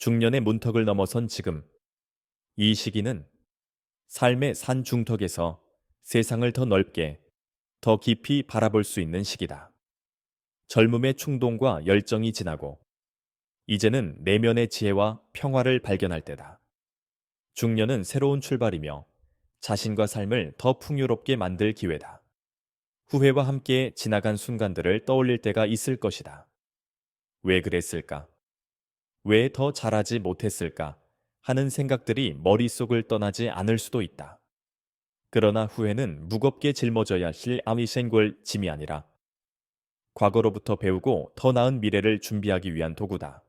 중년의 문턱을 넘어선 지금, 이 시기는 삶의 산 중턱에서 세상을 더 넓게, 더 깊이 바라볼 수 있는 시기다. 젊음의 충동과 열정이 지나고, 이제는 내면의 지혜와 평화를 발견할 때다. 중년은 새로운 출발이며 자신과 삶을 더 풍요롭게 만들 기회다. 후회와 함께 지나간 순간들을 떠올릴 때가 있을 것이다. 왜 그랬을까? 왜 더 잘하지 못했을까? 하는 생각들이 머릿속을 떠나지 않을 수도 있다. 그러나 후회는 무겁게 짊어져야 할 아미생골 짐이 아니라 과거로부터 배우고 더 나은 미래를 준비하기 위한 도구다.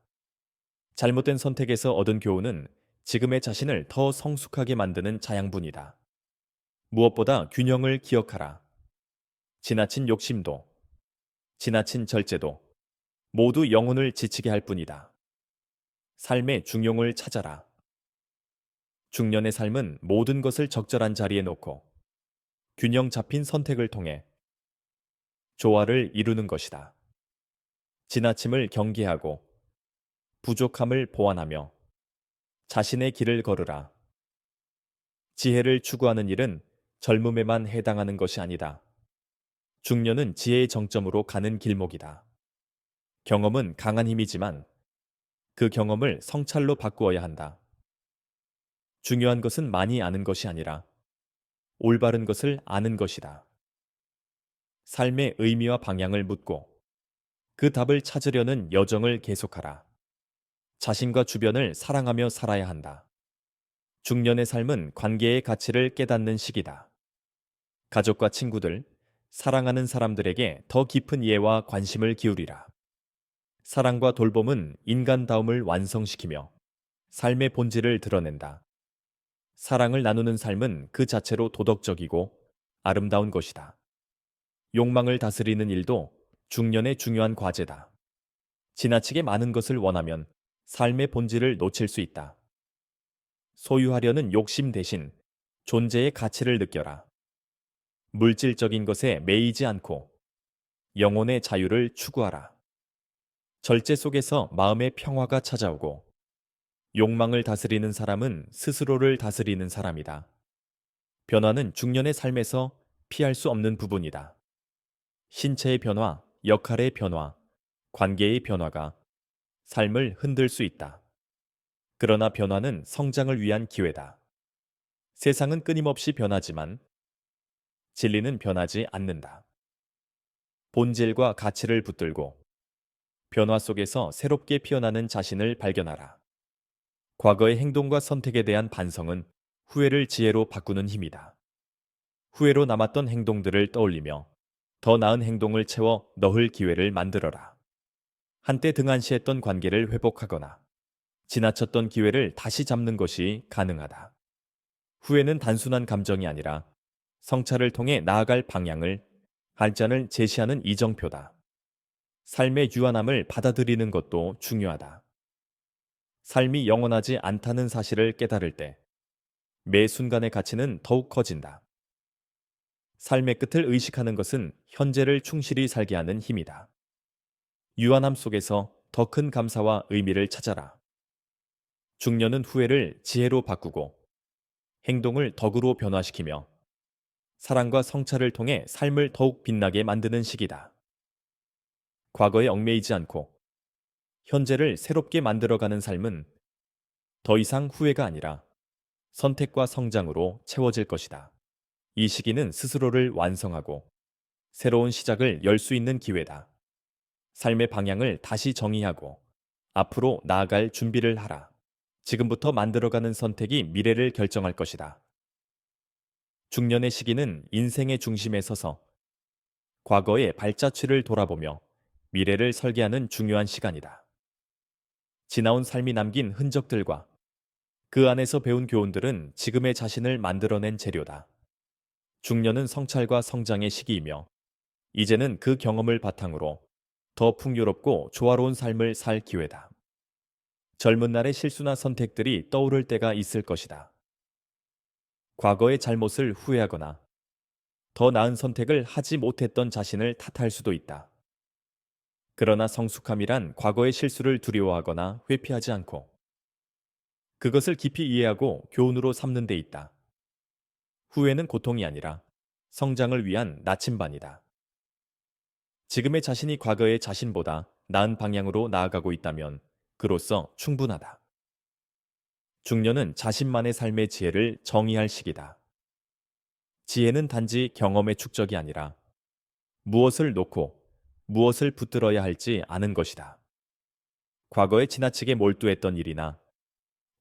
잘못된 선택에서 얻은 교훈은 지금의 자신을 더 성숙하게 만드는 자양분이다. 무엇보다 균형을 기억하라. 지나친 욕심도, 지나친 절제도 모두 영혼을 지치게 할 뿐이다. 삶의 중용을 찾아라. 중년의 삶은 모든 것을 적절한 자리에 놓고 균형 잡힌 선택을 통해 조화를 이루는 것이다. 지나침을 경계하고 부족함을 보완하며 자신의 길을 걸으라. 지혜를 추구하는 일은 젊음에만 해당하는 것이 아니다. 중년은 지혜의 정점으로 가는 길목이다. 경험은 강한 힘이지만 그 경험을 성찰로 바꾸어야 한다. 중요한 것은 많이 아는 것이 아니라 올바른 것을 아는 것이다. 삶의 의미와 방향을 묻고 그 답을 찾으려는 여정을 계속하라. 자신과 주변을 사랑하며 살아야 한다. 중년의 삶은 관계의 가치를 깨닫는 시기다. 가족과 친구들, 사랑하는 사람들에게 더 깊은 이해와 관심을 기울이라. 사랑과 돌봄은 인간다움을 완성시키며 삶의 본질을 드러낸다. 사랑을 나누는 삶은 그 자체로 도덕적이고 아름다운 것이다. 욕망을 다스리는 일도 중년의 중요한 과제다. 지나치게 많은 것을 원하면 삶의 본질을 놓칠 수 있다. 소유하려는 욕심 대신 존재의 가치를 느껴라. 물질적인 것에 매이지 않고 영혼의 자유를 추구하라. 절제 속에서 마음의 평화가 찾아오고 욕망을 다스리는 사람은 스스로를 다스리는 사람이다. 변화는 중년의 삶에서 피할 수 없는 부분이다. 신체의 변화, 역할의 변화, 관계의 변화가 삶을 흔들 수 있다. 그러나 변화는 성장을 위한 기회다. 세상은 끊임없이 변하지만 진리는 변하지 않는다. 본질과 가치를 붙들고 변화 속에서 새롭게 피어나는 자신을 발견하라. 과거의 행동과 선택에 대한 반성은 후회를 지혜로 바꾸는 힘이다. 후회로 남았던 행동들을 떠올리며 더 나은 행동을 채워 넣을 기회를 만들어라. 한때 등한시했던 관계를 회복하거나 지나쳤던 기회를 다시 잡는 것이 가능하다. 후회는 단순한 감정이 아니라 성찰을 통해 나아갈 방향을 발전을 제시하는 이정표다. 삶의 유한함을 받아들이는 것도 중요하다. 삶이 영원하지 않다는 사실을 깨달을 때 매 순간의 가치는 더욱 커진다. 삶의 끝을 의식하는 것은 현재를 충실히 살게 하는 힘이다. 유한함 속에서 더 큰 감사와 의미를 찾아라. 중년은 후회를 지혜로 바꾸고 행동을 덕으로 변화시키며 사랑과 성찰을 통해 삶을 더욱 빛나게 만드는 시기다. 과거에 얽매이지 않고 현재를 새롭게 만들어가는 삶은 더 이상 후회가 아니라 선택과 성장으로 채워질 것이다. 이 시기는 스스로를 완성하고 새로운 시작을 열 수 있는 기회다. 삶의 방향을 다시 정의하고 앞으로 나아갈 준비를 하라. 지금부터 만들어가는 선택이 미래를 결정할 것이다. 중년의 시기는 인생의 중심에 서서 과거의 발자취를 돌아보며 미래를 설계하는 중요한 시간이다. 지나온 삶이 남긴 흔적들과 그 안에서 배운 교훈들은 지금의 자신을 만들어낸 재료다. 중년은 성찰과 성장의 시기이며 이제는 그 경험을 바탕으로 더 풍요롭고 조화로운 삶을 살 기회다. 젊은 날의 실수나 선택들이 떠오를 때가 있을 것이다. 과거의 잘못을 후회하거나 더 나은 선택을 하지 못했던 자신을 탓할 수도 있다. 그러나 성숙함이란 과거의 실수를 두려워하거나 회피하지 않고 그것을 깊이 이해하고 교훈으로 삼는 데 있다. 후회는 고통이 아니라 성장을 위한 나침반이다. 지금의 자신이 과거의 자신보다 나은 방향으로 나아가고 있다면 그로써 충분하다. 중년은 자신만의 삶의 지혜를 정의할 시기다. 지혜는 단지 경험의 축적이 아니라 무엇을 놓고 무엇을 붙들어야 할지 아는 것이다. 과거에 지나치게 몰두했던 일이나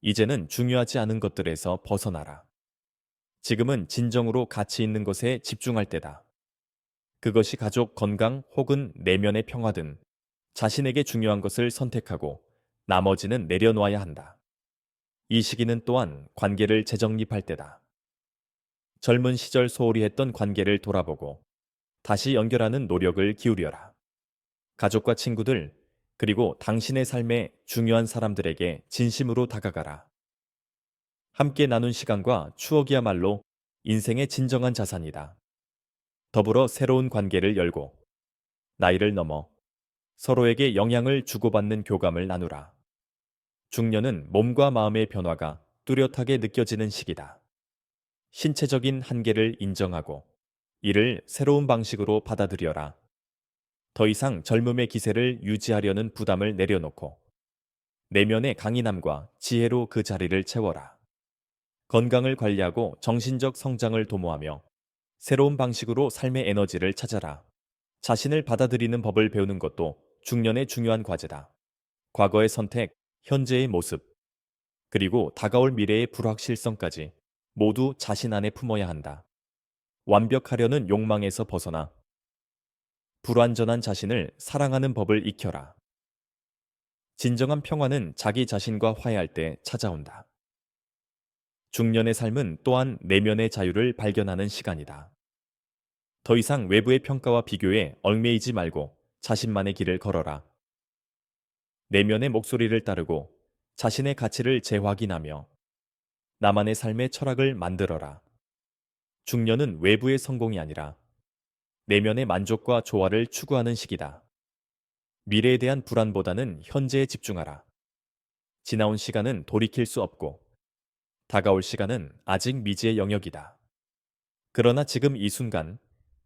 이제는 중요하지 않은 것들에서 벗어나라. 지금은 진정으로 가치 있는 것에 집중할 때다. 그것이 가족 건강 혹은 내면의 평화든 자신에게 중요한 것을 선택하고 나머지는 내려놓아야 한다. 이 시기는 또한 관계를 재정립할 때다. 젊은 시절 소홀히 했던 관계를 돌아보고 다시 연결하는 노력을 기울여라. 가족과 친구들, 그리고 당신의 삶의 중요한 사람들에게 진심으로 다가가라. 함께 나눈 시간과 추억이야말로 인생의 진정한 자산이다. 더불어 새로운 관계를 열고 나이를 넘어 서로에게 영향을 주고받는 교감을 나누라. 중년은 몸과 마음의 변화가 뚜렷하게 느껴지는 시기다. 신체적인 한계를 인정하고 이를 새로운 방식으로 받아들여라. 더 이상 젊음의 기세를 유지하려는 부담을 내려놓고 내면의 강인함과 지혜로 그 자리를 채워라. 건강을 관리하고 정신적 성장을 도모하며 새로운 방식으로 삶의 에너지를 찾아라. 자신을 받아들이는 법을 배우는 것도 중년의 중요한 과제다. 과거의 선택, 현재의 모습, 그리고 다가올 미래의 불확실성까지 모두 자신 안에 품어야 한다. 완벽하려는 욕망에서 벗어나 불완전한 자신을 사랑하는 법을 익혀라. 진정한 평화는 자기 자신과 화해할 때 찾아온다. 중년의 삶은 또한 내면의 자유를 발견하는 시간이다. 더 이상 외부의 평가와 비교에 얽매이지 말고 자신만의 길을 걸어라. 내면의 목소리를 따르고 자신의 가치를 재확인하며 나만의 삶의 철학을 만들어라. 중년은 외부의 성공이 아니라 내면의 만족과 조화를 추구하는 시기다. 미래에 대한 불안보다는 현재에 집중하라. 지나온 시간은 돌이킬 수 없고 다가올 시간은 아직 미지의 영역이다. 그러나 지금 이 순간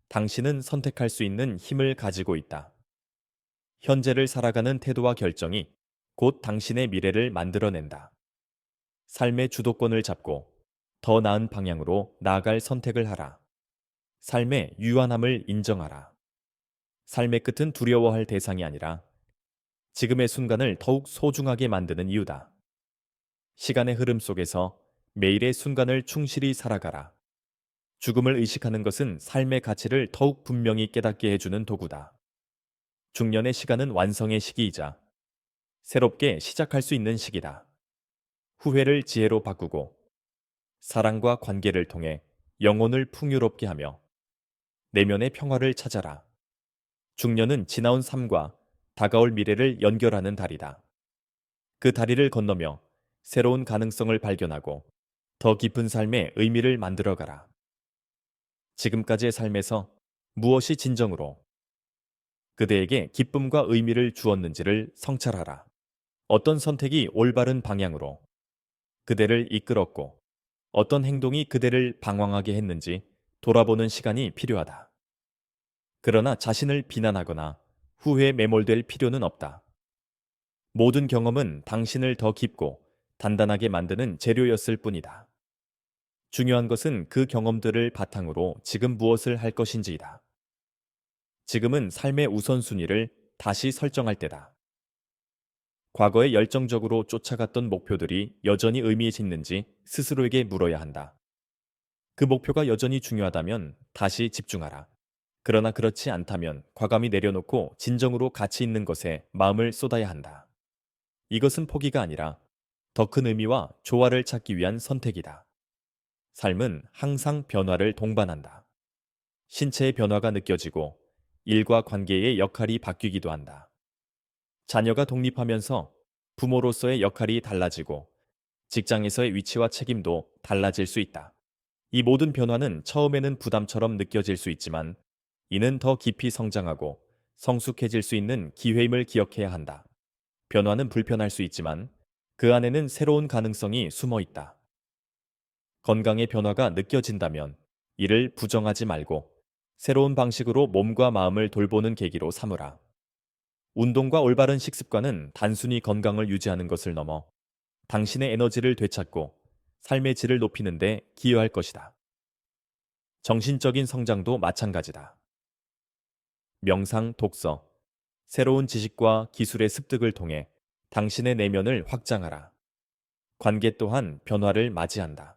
당신은 선택할 수 있는 힘을 가지고 있다. 현재를 살아가는 태도와 결정이 곧 당신의 미래를 만들어낸다. 삶의 주도권을 잡고 더 나은 방향으로 나아갈 선택을 하라. 삶의 유한함을 인정하라. 삶의 끝은 두려워할 대상이 아니라 지금의 순간을 더욱 소중하게 만드는 이유다. 시간의 흐름 속에서 매일의 순간을 충실히 살아가라. 죽음을 의식하는 것은 삶의 가치를 더욱 분명히 깨닫게 해주는 도구다. 중년의 시간은 완성의 시기이자 새롭게 시작할 수 있는 시기다. 후회를 지혜로 바꾸고 사랑과 관계를 통해 영혼을 풍요롭게 하며 내면의 평화를 찾아라. 중년은 지나온 삶과 다가올 미래를 연결하는 다리다. 그 다리를 건너며 새로운 가능성을 발견하고 더 깊은 삶의 의미를 만들어가라. 지금까지의 삶에서 무엇이 진정으로 그대에게 기쁨과 의미를 주었는지를 성찰하라. 어떤 선택이 올바른 방향으로 그대를 이끌었고 어떤 행동이 그대를 방황하게 했는지 돌아보는 시간이 필요하다. 그러나 자신을 비난하거나 후회에 매몰될 필요는 없다. 모든 경험은 당신을 더 깊고 단단하게 만드는 재료였을 뿐이다. 중요한 것은 그 경험들을 바탕으로 지금 무엇을 할 것인지이다. 지금은 삶의 우선순위를 다시 설정할 때다. 과거에 열정적으로 쫓아갔던 목표들이 여전히 의미 있는지 스스로에게 물어야 한다. 그 목표가 여전히 중요하다면 다시 집중하라. 그러나 그렇지 않다면 과감히 내려놓고 진정으로 가치 있는 것에 마음을 쏟아야 한다. 이것은 포기가 아니라 더 큰 의미와 조화를 찾기 위한 선택이다. 삶은 항상 변화를 동반한다. 신체의 변화가 느껴지고 일과 관계의 역할이 바뀌기도 한다. 자녀가 독립하면서 부모로서의 역할이 달라지고 직장에서의 위치와 책임도 달라질 수 있다. 이 모든 변화는 처음에는 부담처럼 느껴질 수 있지만 이는 더 깊이 성장하고 성숙해질 수 있는 기회임을 기억해야 한다. 변화는 불편할 수 있지만 그 안에는 새로운 가능성이 숨어 있다. 건강의 변화가 느껴진다면 이를 부정하지 말고 새로운 방식으로 몸과 마음을 돌보는 계기로 삼으라. 운동과 올바른 식습관은 단순히 건강을 유지하는 것을 넘어 당신의 에너지를 되찾고 삶의 질을 높이는 데 기여할 것이다. 정신적인 성장도 마찬가지다. 명상, 독서, 새로운 지식과 기술의 습득을 통해 당신의 내면을 확장하라. 관계 또한 변화를 맞이한다.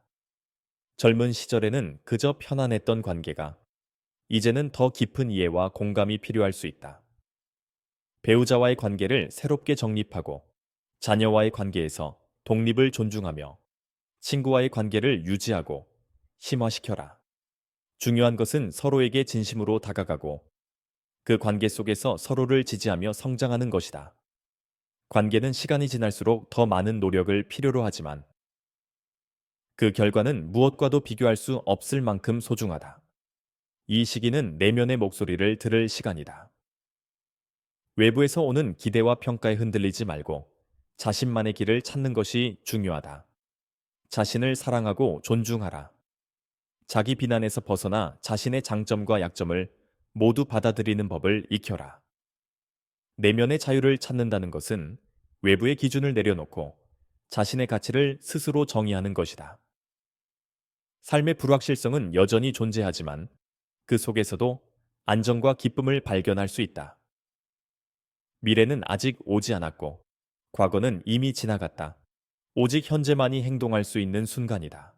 젊은 시절에는 그저 편안했던 관계가 이제는 더 깊은 이해와 공감이 필요할 수 있다. 배우자와의 관계를 새롭게 정립하고 자녀와의 관계에서 독립을 존중하며 친구와의 관계를 유지하고 심화시켜라. 중요한 것은 서로에게 진심으로 다가가고 그 관계 속에서 서로를 지지하며 성장하는 것이다. 관계는 시간이 지날수록 더 많은 노력을 필요로 하지만 그 결과는 무엇과도 비교할 수 없을 만큼 소중하다. 이 시기는 내면의 목소리를 들을 시간이다. 외부에서 오는 기대와 평가에 흔들리지 말고 자신만의 길을 찾는 것이 중요하다. 자신을 사랑하고 존중하라. 자기 비난에서 벗어나 자신의 장점과 약점을 모두 받아들이는 법을 익혀라. 내면의 자유를 찾는다는 것은 외부의 기준을 내려놓고 자신의 가치를 스스로 정의하는 것이다. 삶의 불확실성은 여전히 존재하지만 그 속에서도 안정과 기쁨을 발견할 수 있다. 미래는 아직 오지 않았고 과거는 이미 지나갔다. 오직 현재만이 행동할 수 있는 순간이다.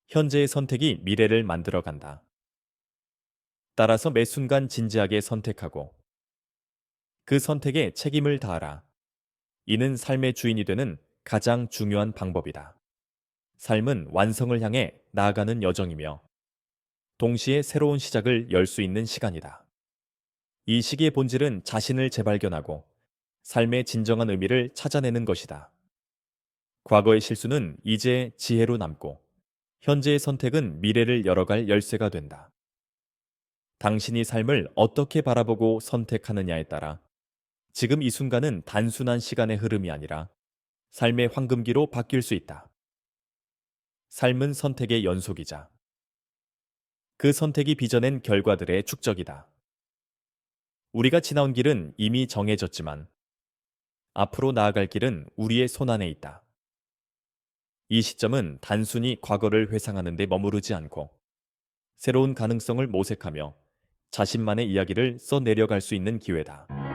현재의 선택이 미래를 만들어 간다. 따라서 매 순간 진지하게 선택하고 그 선택에 책임을 다하라. 이는 삶의 주인이 되는 가장 중요한 방법이다. 삶은 완성을 향해 나아가는 여정이며 동시에 새로운 시작을 열 수 있는 시간이다. 이 시기의 본질은 자신을 재발견하고 삶의 진정한 의미를 찾아내는 것이다. 과거의 실수는 이제 지혜로 남고 현재의 선택은 미래를 열어갈 열쇠가 된다. 당신이 삶을 어떻게 바라보고 선택하느냐에 따라 지금 이 순간은 단순한 시간의 흐름이 아니라 삶의 황금기로 바뀔 수 있다. 삶은 선택의 연속이자 그 선택이 빚어낸 결과들의 축적이다. 우리가 지나온 길은 이미 정해졌지만 앞으로 나아갈 길은 우리의 손안에 있다. 이 시점은 단순히 과거를 회상하는 데 머무르지 않고 새로운 가능성을 모색하며 자신만의 이야기를 써내려갈 수 있는 기회다.